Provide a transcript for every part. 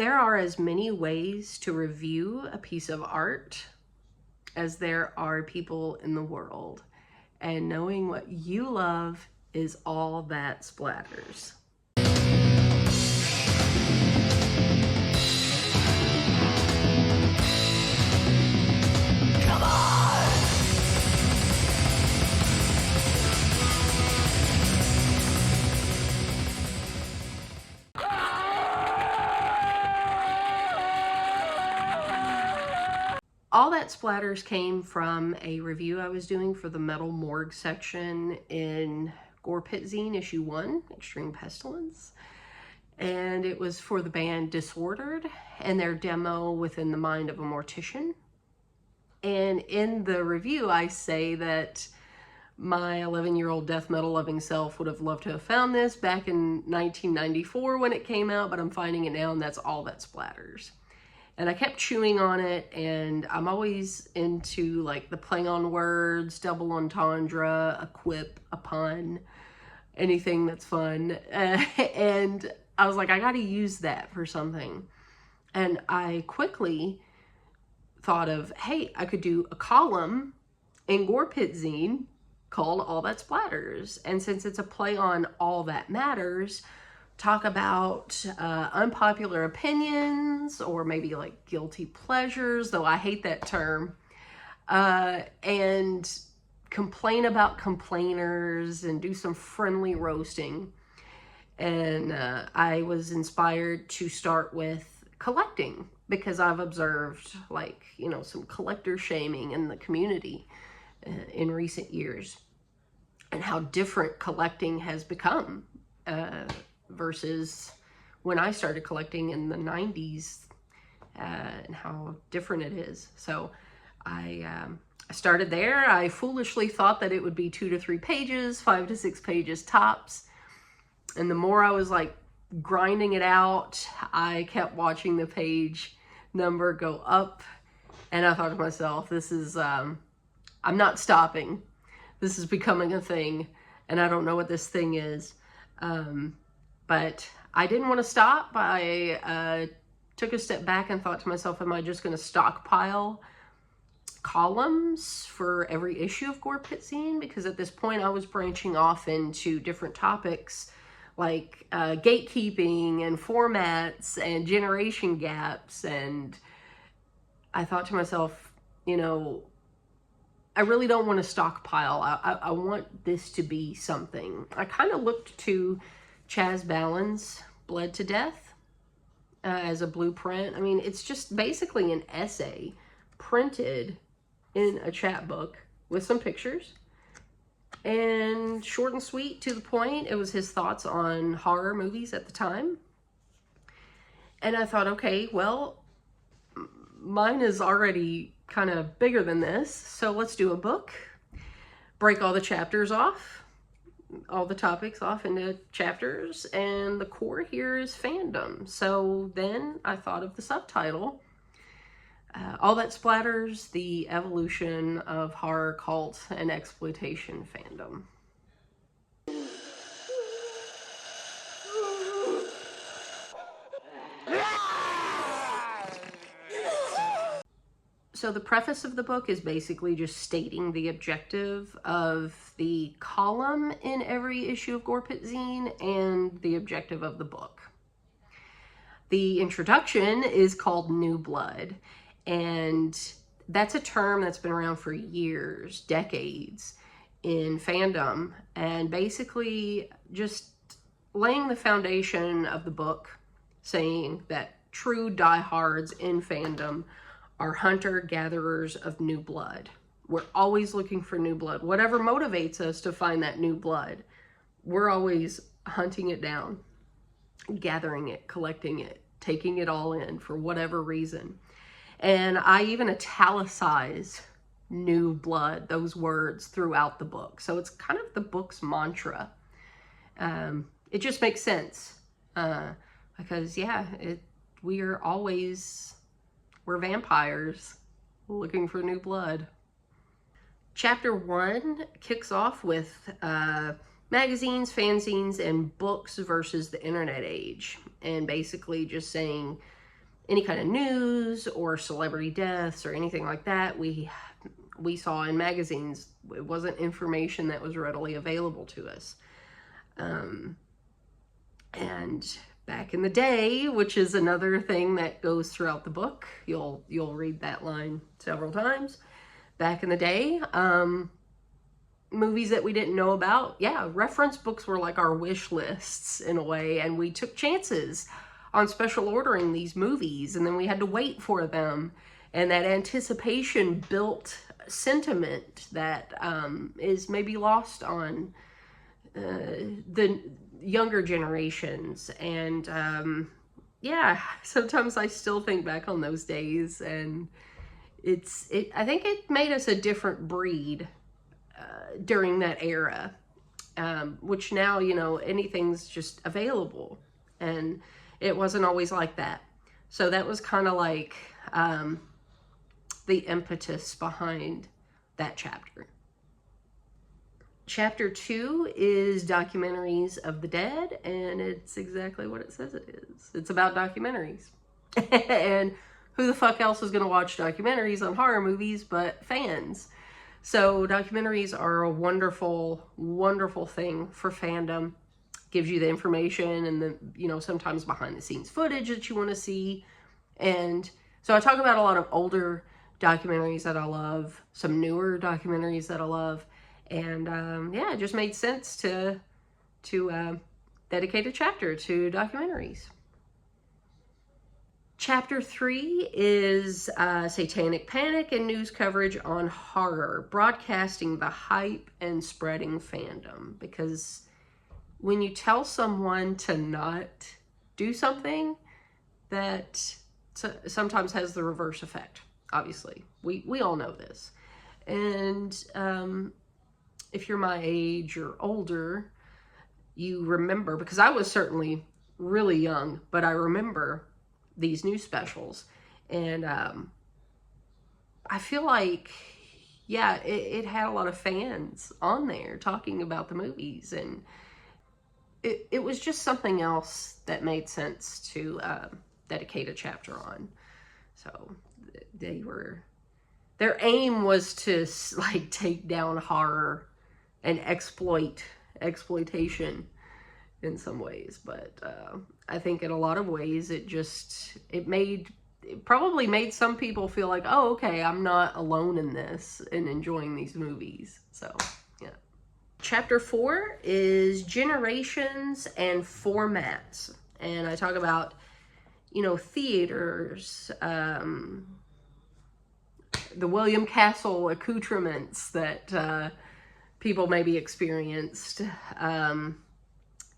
There are as many ways to review a piece of art as there are people in the world. And knowing what you love is all that splatters. Come on! All That Splatters came from a review I was doing for the Metal Morgue section in Gore Pit Zine issue 1, Extreme Pestilence. And it was for the band Disordered and their demo Within the Mind of a Mortician. And in the review, I say that my 11-year-old death metal loving self would have loved to have found this back in 1994 when it came out, but I'm finding it now, and that's All That Splatters. And I kept chewing on it, and I'm always into like the play on words, double entendre, a quip, a pun, anything that's fun. And I was like, I got to use that for something. And I quickly thought of, hey, I could do a column in Gore Pit Zine called All That Splatters. And since it's a play on All That Matters, talk about unpopular opinions or maybe like guilty pleasures, though I hate that term, and complain about complainers and do some friendly roasting. And I was inspired to start with collecting because I've observed like, you know, some collector shaming in the community in recent years and how different collecting has become versus when I started collecting in the 90s and how different it is. So I started there. I foolishly thought that it would be 2 to 3 pages, 5 to 6 pages tops. And the more I was like grinding it out, I kept watching the page number go up. And I thought to myself, this is, I'm not stopping. This is becoming a thing. And I don't know what this thing is. But I didn't want to stop. I took a step back and thought to myself, am I just going to stockpile columns for every issue of Gore Pit Zine? Because at this point I was branching off into different topics like gatekeeping and formats and generation gaps. And I thought to myself, you know, I really don't want to stockpile. I want this to be something. I kind of looked to Chaz Ballin's Bled to Death as a blueprint. I mean, it's just basically an essay printed in a chapbook with some pictures and short and sweet, to the point. It was his thoughts on horror movies at the time. And I thought, okay, well, mine is already kind of bigger than this, so let's do a book, break all the chapters off, all the topics off into chapters, and the core here is fandom. So then I thought of the subtitle, All That Splatters, the Evolution of Horror, Cult, and Exploitation Fandom. So the preface of the book is basically just stating the objective of the column in every issue of Gore Pit Zine and the objective of the book. The introduction is called New Blood, and that's a term that's been around for years, decades in fandom, and basically just laying the foundation of the book, saying that true diehards in fandom are hunter-gatherers of new blood. We're always looking for new blood. Whatever motivates us to find that new blood, we're always hunting it down, gathering it, collecting it, taking it all in for whatever reason. And I even italicize new blood, those words, throughout the book. So it's kind of the book's mantra. It just makes sense because, yeah, we're vampires looking for new blood. Chapter 1 kicks off with magazines, fanzines, and books versus the internet age. And basically just saying any kind of news or celebrity deaths or anything like that, we saw in magazines. It wasn't information that was readily available to us. And back in the day, which is another thing that goes throughout the book, you'll read that line several times. Back in the day, movies that we didn't know about, yeah, reference books were like our wish lists in a way, and we took chances on special ordering these movies, and then we had to wait for them, and that anticipation built sentiment that is maybe lost on the younger generations. And yeah, sometimes I still think back on those days, and I think it made us a different breed during that era, which now, you know, anything's just available, and it wasn't always like that. So that was kind of like the impetus behind that chapter. Chapter 2 is Documentaries of the Dead, and it's exactly what it says it is. It's about documentaries. And who the fuck else is going to watch documentaries on horror movies but fans? So documentaries are a wonderful, wonderful thing for fandom. Gives you the information and the, you know, sometimes behind the scenes footage that you want to see. And so I talk about a lot of older documentaries that I love, some newer documentaries that I love. And yeah, it just made sense to dedicate a chapter to documentaries. Chapter 3 is Satanic Panic and news coverage on horror, broadcasting the hype and spreading fandom. Because when you tell someone to not do something, that sometimes has the reverse effect, obviously. We all know this. And if you're my age or older, you remember, because I was certainly really young, but I remember these news specials, and I feel like, yeah, it had a lot of fans on there talking about the movies, and it was just something else that made sense to dedicate a chapter on. So their aim was to like take down horror and exploitation in some ways, but I think in a lot of ways it probably made some people feel like, oh, okay, I'm not alone in this and enjoying these movies. So yeah. Chapter 4 is generations and formats, and I talk about, you know, theaters, the William Castle accoutrements that people maybe experienced,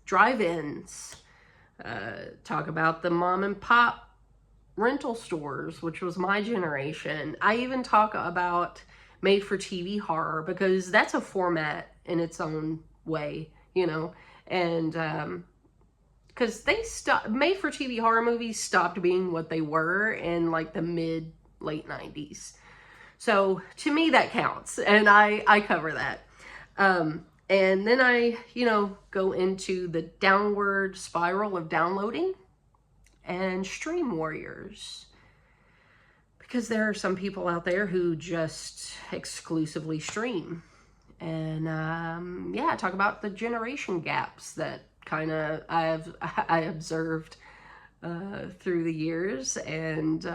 drive-ins, talk about the mom and pop rental stores, which was my generation. I even talk about made-for-TV horror, because that's a format in its own way, you know, and because made-for-TV horror movies stopped being what they were in like the late 90s. So to me that counts, and I cover that. And then I, you know, go into the downward spiral of downloading and stream warriors, because there are some people out there who just exclusively stream. And yeah, I talk about the generation gaps that kind of I observed through the years, and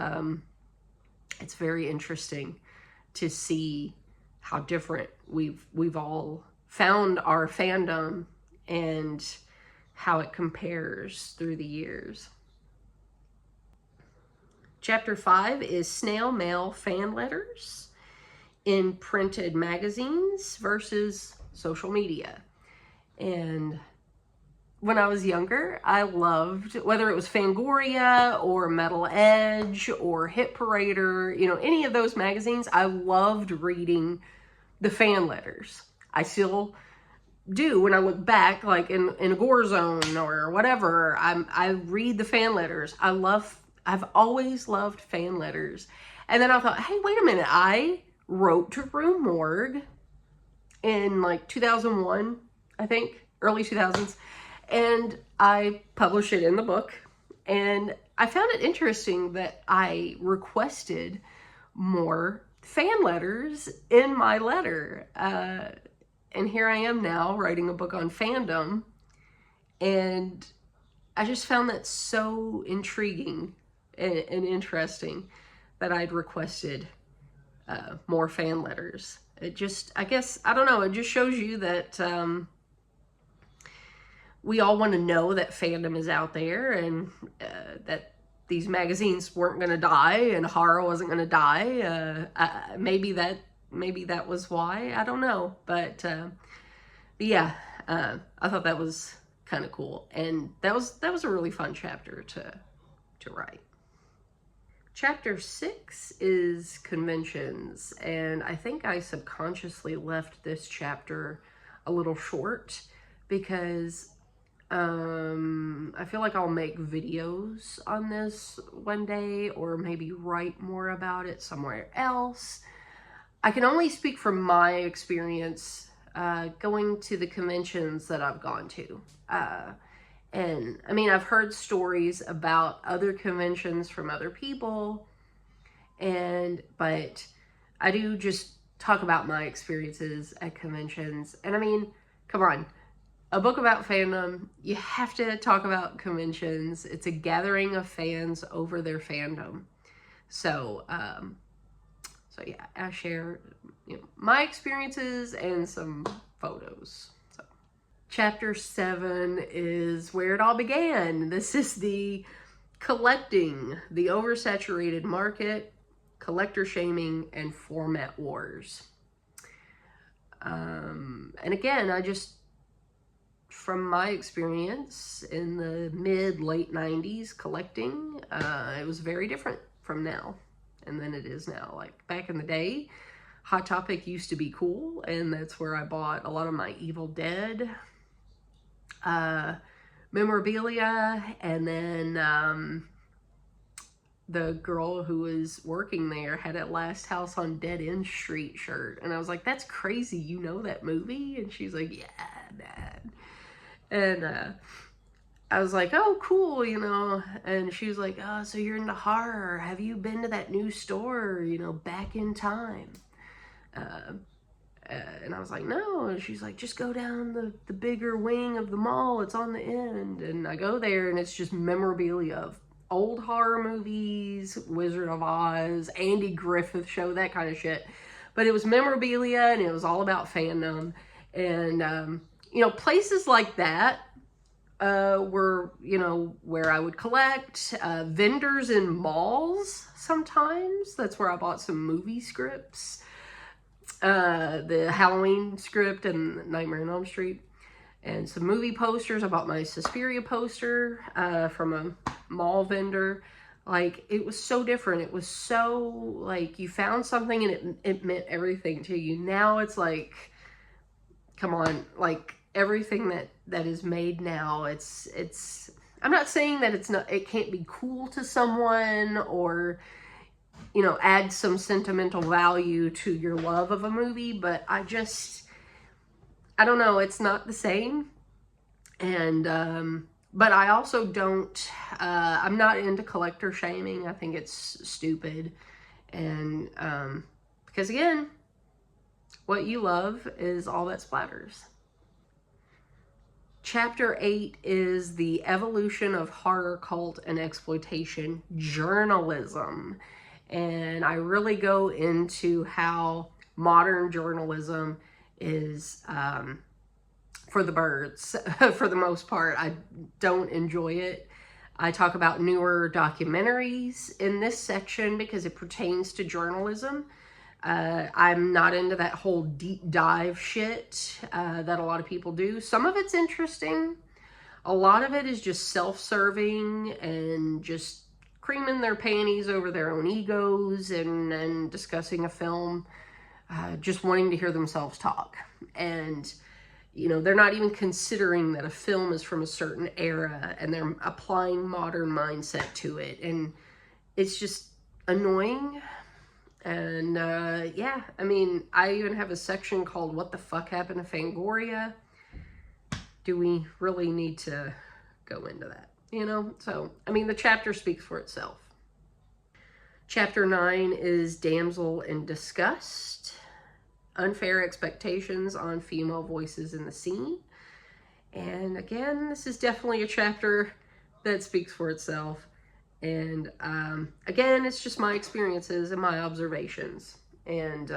it's very interesting to see how different we've all found our fandom and how it compares through the years. Chapter 5 is snail mail fan letters in printed magazines versus social media. And when I was younger, I loved, whether it was Fangoria or Metal Edge or Hit Parader, you know, any of those magazines, I loved reading the fan letters. I still do when I look back, like in a gore zone or whatever. I read the fan letters. I've always loved fan letters. And then I thought, hey, wait a minute. I wrote to Rue Morgue in like 2001, I think, early 2000s. And I published it in the book. And I found it interesting that I requested more fan letters in my letter. And here I am now writing a book on fandom. And I just found that so intriguing and interesting that I'd requested more fan letters. It just, I guess, I don't know, it just shows you that we all want to know that fandom is out there, and that these magazines weren't going to die and horror wasn't going to die. Maybe that was why, I don't know. But yeah, I thought that was kind of cool, and that was a really fun chapter to write. Chapter 6 is conventions, and I think I subconsciously left this chapter a little short because I feel like I'll make videos on this one day, or maybe write more about it somewhere else. I can only speak from my experience going to the conventions that I've gone to. And I mean, I've heard stories about other conventions from other people, but I do just talk about my experiences at conventions. And I mean, come on, a book about fandom, you have to talk about conventions. It's a gathering of fans over their fandom. So, so yeah, I share, my experiences and some photos. So, chapter 7 is where it all began. This is the collecting, the oversaturated market, collector shaming, and format wars. And again, from my experience in the late 90s collecting, it was very different from now and than it is now. Like back in the day, Hot Topic used to be cool, and that's where I bought a lot of my Evil Dead memorabilia. And then the girl who was working there had a Last House on Dead End Street shirt, and I was like, that's crazy, you know that movie? And she's like, yeah, man. And I was like, oh, cool, and she was like, oh, so you're into horror. Have you been to that new store, Back in Time? And I was like, no. And she's like, just go down the bigger wing of the mall. It's on the end. And I go there, and it's just memorabilia of old horror movies, Wizard of Oz, Andy Griffith Show, that kind of shit. But it was memorabilia, and it was all about fandom. And, places like that were, where I would collect. Vendors in malls sometimes. That's where I bought some movie scripts. The Halloween script and Nightmare on Elm Street. And some movie posters. I bought my Suspiria poster from a mall vendor. Like, it was so different. It was so, like, you found something and it meant everything to you. Now it's like, come on, like, everything that is made now, it's I'm not saying that it can't be cool to someone, or add some sentimental value to your love of a movie, but I don't know, it's not the same. And but I also don't I'm not into collector shaming. I think it's stupid. And because again, what you love is all that splatters. Chapter 8 is the evolution of horror cult and exploitation journalism. And I really go into how modern journalism is for the birds, for the most part. I don't enjoy it. I talk about newer documentaries in this section because it pertains to journalism. I'm not into that whole deep dive shit that a lot of people do. Some of it's interesting. A lot of it is just self-serving and just creaming their panties over their own egos and discussing a film, just wanting to hear themselves talk. And, they're not even considering that a film is from a certain era, and they're applying modern mindset to it. And it's just annoying. And yeah, I mean, I even have a section called What the Fuck Happened to Fangoria? Do we really need to go into that? you know? So, I mean, the chapter speaks for itself. Chapter 9 is Damsel in Disgust. Unfair expectations on female voices in the scene. And again, this is definitely a chapter that speaks for itself. And again, it's just my experiences and my observations. And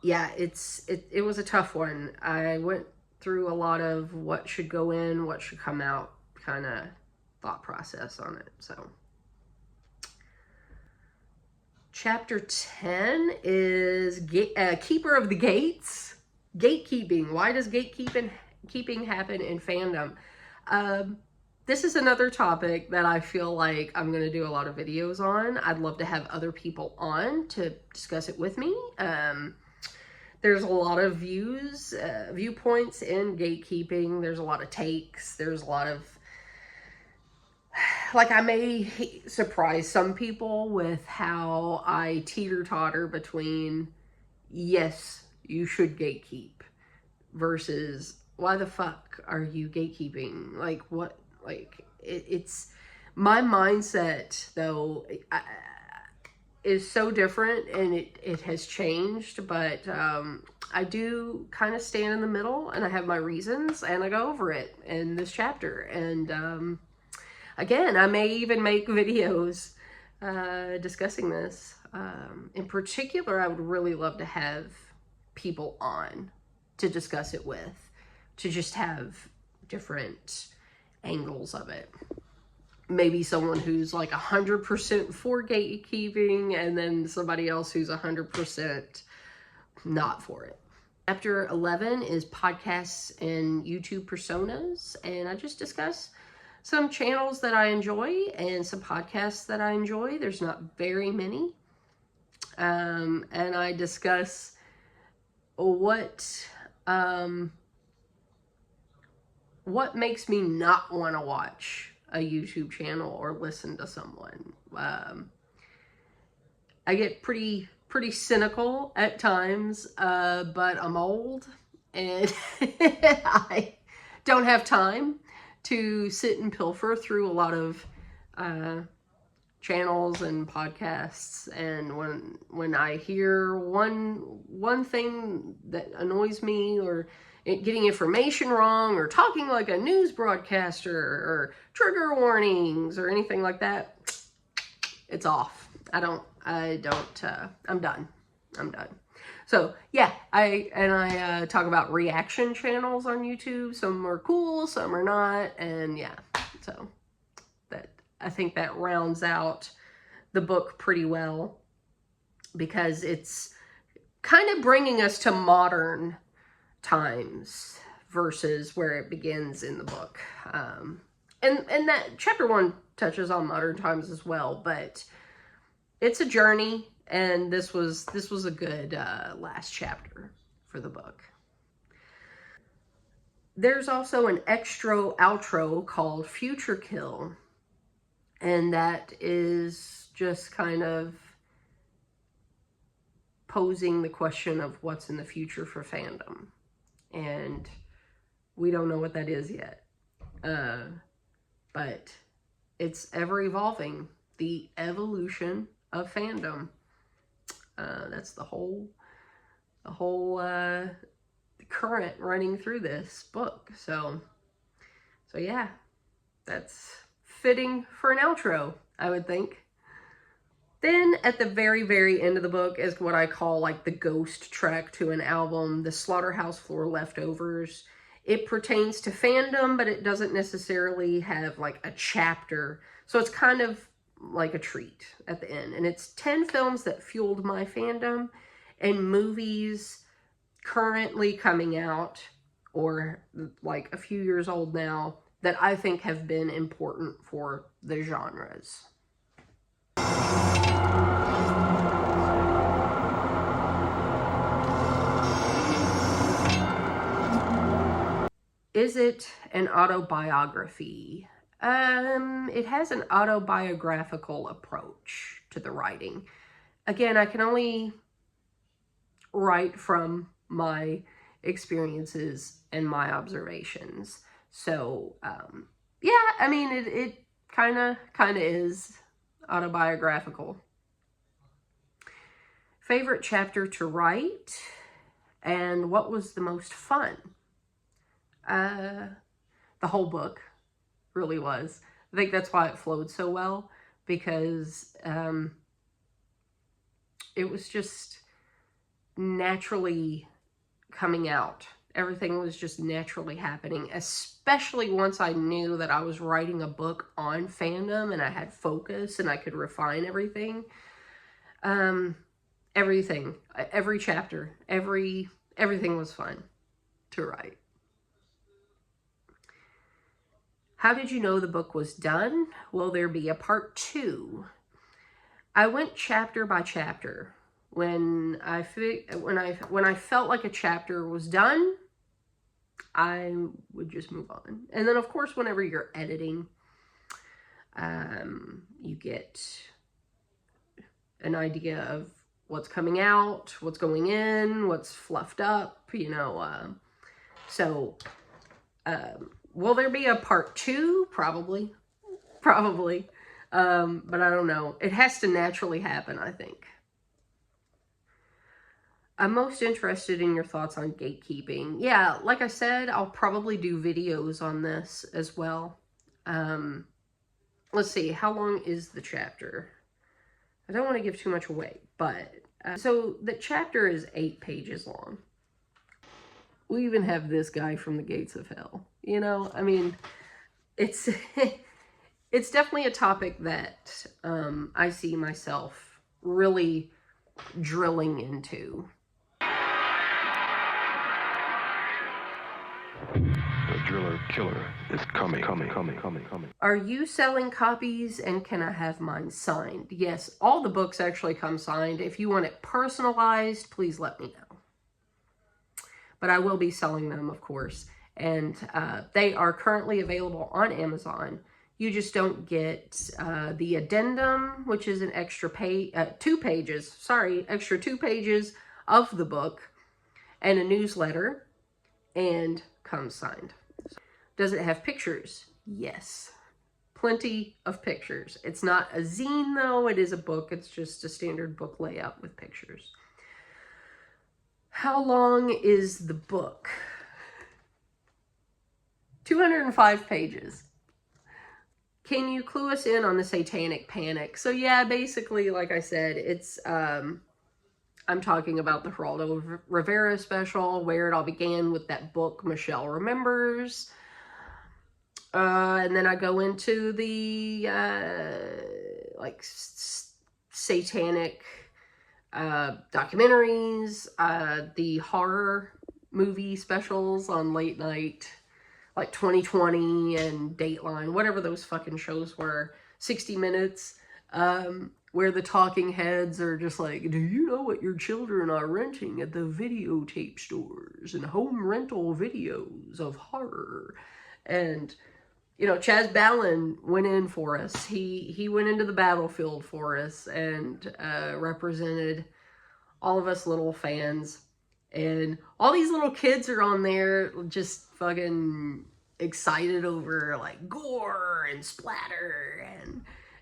yeah, it was a tough one. I went through a lot of what should go in, what should come out kind of thought process on it. So chapter 10 is Keeper of the Gates. Gatekeeping. Why does gatekeeping happen in fandom? This is another topic that I feel like I'm going to do a lot of videos on. I'd love to have other people on to discuss it with me. There's a lot of viewpoints in gatekeeping. There's a lot of takes. There's a lot of, like, I may surprise some people with how I teeter-totter between, yes, you should gatekeep, versus, why the fuck are you gatekeeping? Like, what? Like, it's my mindset, though, is so different, and it has changed, but I do kind of stand in the middle, and I have my reasons, and I go over it in this chapter. And again, I may even make videos discussing this. In particular, I would really love to have people on to discuss it with, to just have different angles of it. Maybe someone who's like 100% for gatekeeping, and then somebody else who's 100% not for it. Chapter 11 is podcasts and YouTube personas, and I just discuss some channels that I enjoy and some podcasts that I enjoy. There's not very many. And I discuss what makes me not want to watch a YouTube channel or listen to someone. I get pretty cynical at times, but I'm old and I don't have time to sit and pilfer through a lot of channels and podcasts. And when I hear one thing that annoys me, or getting information wrong, or talking like a news broadcaster, or trigger warnings, or anything like that, it's off. I'm done. So yeah, I talk about reaction channels on YouTube. Some are cool, some are not, and yeah, so I think that rounds out the book pretty well, because it's kind of bringing us to modern times versus where it begins in the book. And that chapter 1 touches on modern times as well, but it's a journey, and this was a good last chapter for the book. There's also an extra outro called Future Kill, and that is just kind of posing the question of what's in the future for fandom. And we don't know what that is yet. But it's ever evolving. The evolution of fandom. That's the whole current running through this book. So yeah, that's fitting for an outro, I would think. Then at the very, very end of the book is what I call like the ghost track to an album, the Slaughterhouse Floor Leftovers. It pertains to fandom, but it doesn't necessarily have like a chapter. So it's kind of like a treat at the end. And it's 10 films that fueled my fandom, and movies currently coming out, or like a few years old now, that I think have been important for the genres. Is it an autobiography? It has an autobiographical approach to the writing. Again, I can only write from my experiences and my observations. So, yeah, I mean, it kind of is autobiographical. Favorite chapter to write, and what was the most fun? The whole book really was. I think that's why it flowed so well, because it was just naturally coming out. Everything was just naturally happening, especially once I knew that I was writing a book on fandom and I had focus and I could refine everything. Everything, every chapter, everything was fun to write. How did you know the book was done? Will there be a part 2? I went chapter by chapter. When I felt like a chapter was done, I would just move on. And then, of course, whenever you're editing, you get an idea of what's coming out, what's going in, what's fluffed up, you know. So, will there be a part 2? Probably. But I don't know. It has to naturally happen, I think. I'm most interested in your thoughts on gatekeeping. Yeah, like I said, I'll probably do videos on this as well. Let's see, how long is the chapter? I don't want to give too much away, but so the chapter is 8 pages long. We even have this guy from the Gates of Hell. You know, I mean, it's it's definitely a topic that I see myself really drilling into. The driller killer is coming. Are you selling copies, and can I have mine signed? Yes, all the books actually come signed. If you want it personalized, please let me know. But I will be selling them, of course. And they are currently available on Amazon. You just don't get the addendum, which is an extra page, extra 2 pages of the book, and a newsletter, and comes signed. Does it have pictures? Yes. Plenty of pictures. It's not a zine, though. It is a book. It's just a standard book layout with pictures. How long is the book? 205 pages. Can you clue us in on the satanic panic? So yeah, basically, like I said, it's, I'm talking about the Geraldo Rivera special, where it all began with that book, Michelle Remembers. And then I go into the, like, satanic documentaries, the horror movie specials on late night, like 2020 and Dateline, whatever those fucking shows were, 60 Minutes, where the talking heads are just like, do you know what your children are renting at the videotape stores and home rental videos of horror? And, you know, Chaz Ballin went in for us. He went into the battlefield for us and represented all of us little fans. And all these little kids are on there just fucking excited over, like, gore and splatter.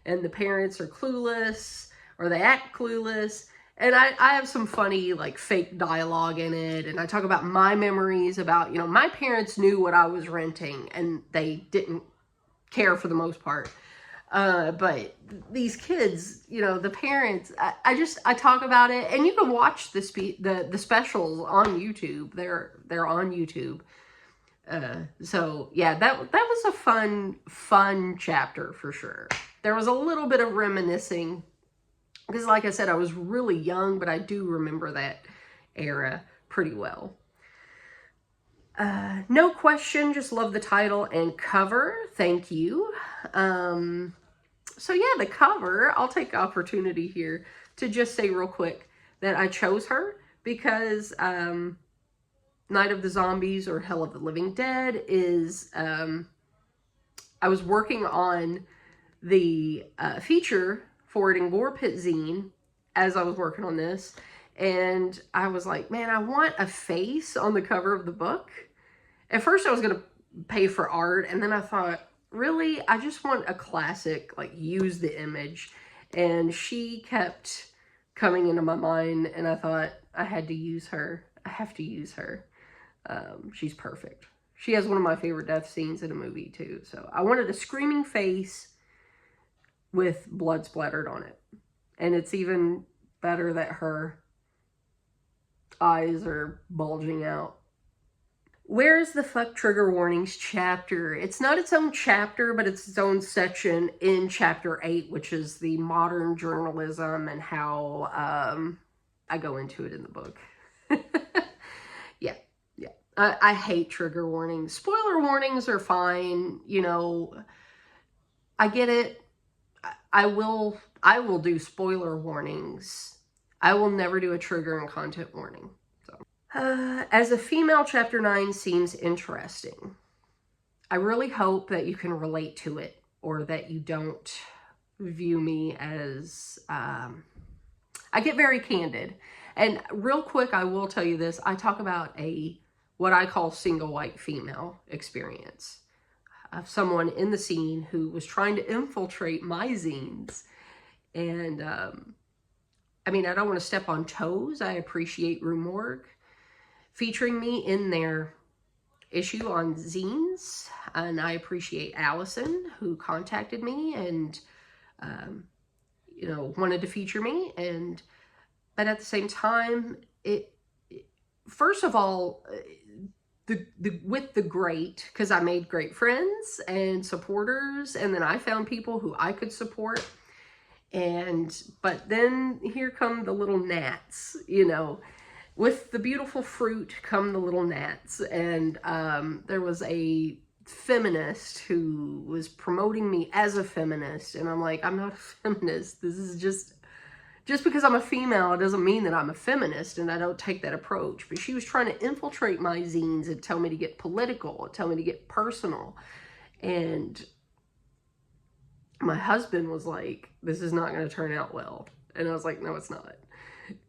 And the parents are clueless, or they act clueless. And I have some funny, like, fake dialogue in it. And I talk about my memories about, you know, my parents knew what I was renting. And they didn't care for the most part. But these kids, you know, the parents, I talk about it, and you can watch the specials on YouTube. They're on YouTube. So yeah, that was a fun chapter for sure. There was a little bit of reminiscing, because like I said, I was really young, but I do remember that era pretty well. No question, just love the title and cover. Thank you. So yeah, the cover, I'll take the opportunity here to just say real quick that I chose her because Night of the Zombies or Hell of the Living Dead is, I was working on the feature for it in Gore Pit Zine as I was working on this. And I was like, man, I want a face on the cover of the book. At first I was going to pay for art. And then I thought, really, I just want a classic, like, use the image. And she kept coming into my mind, and I thought, I had to use her. I have to use her. She's perfect. She has one of my favorite death scenes in a movie, too. So I wanted a screaming face with blood splattered on it. And it's even better that her eyes are bulging out. Where's the fuck trigger warnings chapter? It's not its own chapter, but it's its own section in chapter 8, which is the modern journalism and how I go into it in the book. Yeah. I hate trigger warnings. Spoiler warnings are fine. You know, I get it. I will do spoiler warnings. I will never do a trigger and content warning. So, as a female, chapter 9 seems interesting. I really hope that you can relate to it, or that you don't view me as, I get very candid. And real quick, I will tell you this. I talk about what I call single white female experience of someone in the scene who was trying to infiltrate my zines. And, I mean, I don't want to step on toes. I appreciate Rue Morgue featuring me in their issue on zines. And I appreciate Allison, who contacted me and, you know, wanted to feature me. But at the same time, first of all, with the great, because I made great friends and supporters, and then I found people who I could support. But then here come the little gnats, you know. With the beautiful fruit come the little gnats. And there was a feminist who was promoting me as a feminist. And I'm like, I'm not a feminist. This is just because I'm a female, it doesn't mean that I'm a feminist, and I don't take that approach. But she was trying to infiltrate my zines and tell me to get political, and tell me to get personal. And my husband was like, this is not going to turn out well. And I was like, no, it's not.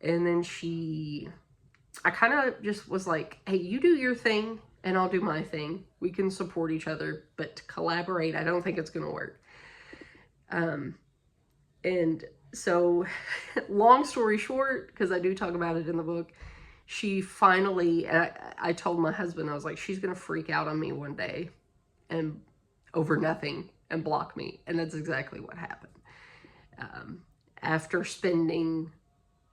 And then I kind of just was like, hey, you do your thing and I'll do my thing. We can support each other, but to collaborate, I don't think it's going to work. And so, long story short, because I do talk about it in the book, she finally, I told my husband, I was like, she's going to freak out on me one day and over nothing and block me. And that's exactly what happened. After spending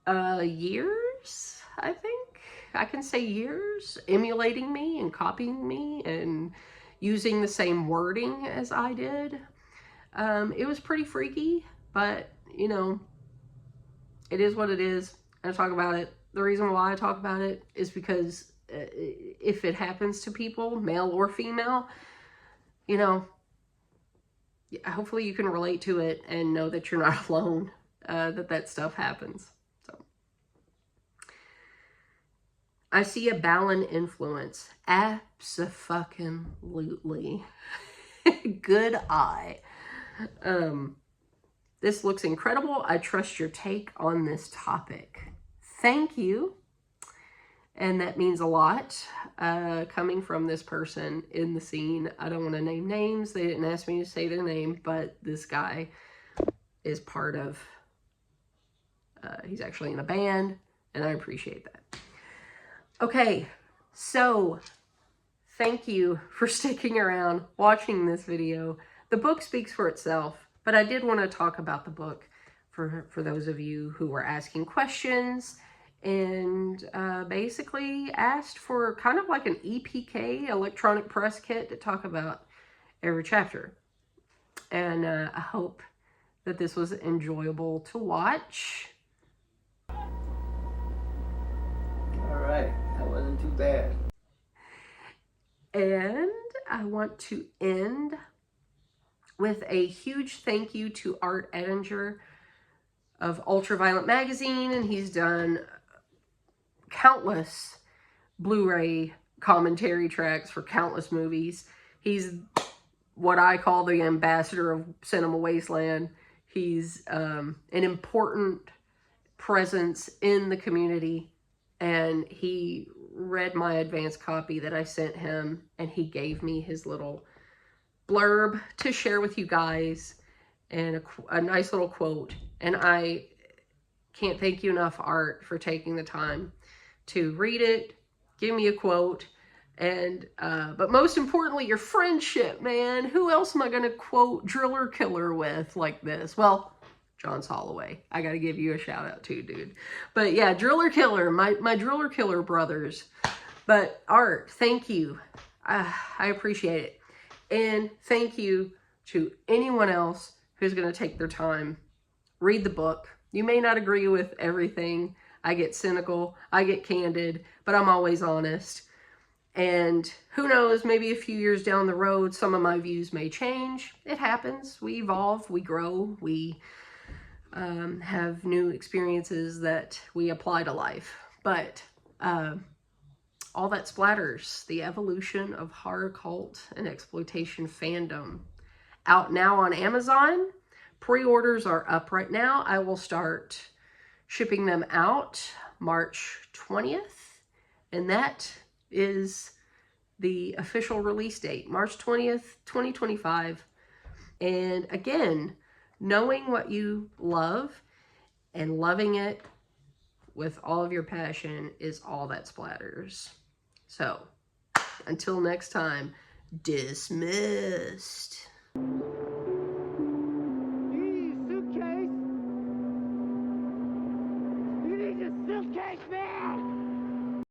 years, I think, I can say years, emulating me and copying me and using the same wording as I did, it was pretty freaky, but you know, it is what it is. I talk about it. The reason why I talk about it is because if it happens to people, male or female, you know, hopefully you can relate to it and know that you're not alone, that stuff happens. So, I see a Balin influence. Abso-fucking-lutely. Good eye. This looks incredible. I trust your take on this topic. Thank you. And that means a lot, coming from this person in the scene. I don't want to name names. They didn't ask me to say their name, but this guy is part of, he's actually in a band, and I appreciate that. Okay, so thank you for sticking around, watching this video. The book speaks for itself. But I did want to talk about the book for those of you who were asking questions and basically asked for kind of like an EPK, electronic press kit, to talk about every chapter. And I hope that this was enjoyable to watch. All right, that wasn't too bad. And I want to end with a huge thank you to Art Edinger of Ultraviolet Magazine, and he's done countless Blu-ray commentary tracks for countless movies. He's what I call the ambassador of Cinema Wasteland. He's an important presence in the community, and he read my advance copy that I sent him, and he gave me his little blurb to share with you guys, and a nice little quote. And I can't thank you enough, Art, for taking the time to read it, give me a quote, and but most importantly, your friendship, man. Who else am I gonna quote Driller Killer with like this? Well, John's Holloway. I gotta give you a shout out too, dude. But yeah, Driller Killer, my Driller Killer brothers. But Art, thank you. I appreciate it. And thank you to anyone else who's gonna take their time, read the book. You may not agree with everything. I get cynical, I get candid, but I'm always honest. And who knows, maybe a few years down the road, some of my views may change. It happens. We evolve, we grow, we have new experiences that we apply to life. But All That Splatters, the evolution of horror cult and exploitation fandom. Out now on Amazon. Pre-orders are up right now. I will start shipping them out March 20th. And that is the official release date, March 20th, 2025. And again, knowing what you love and loving it with all of your passion is all that splatters. So, until next time, dismissed.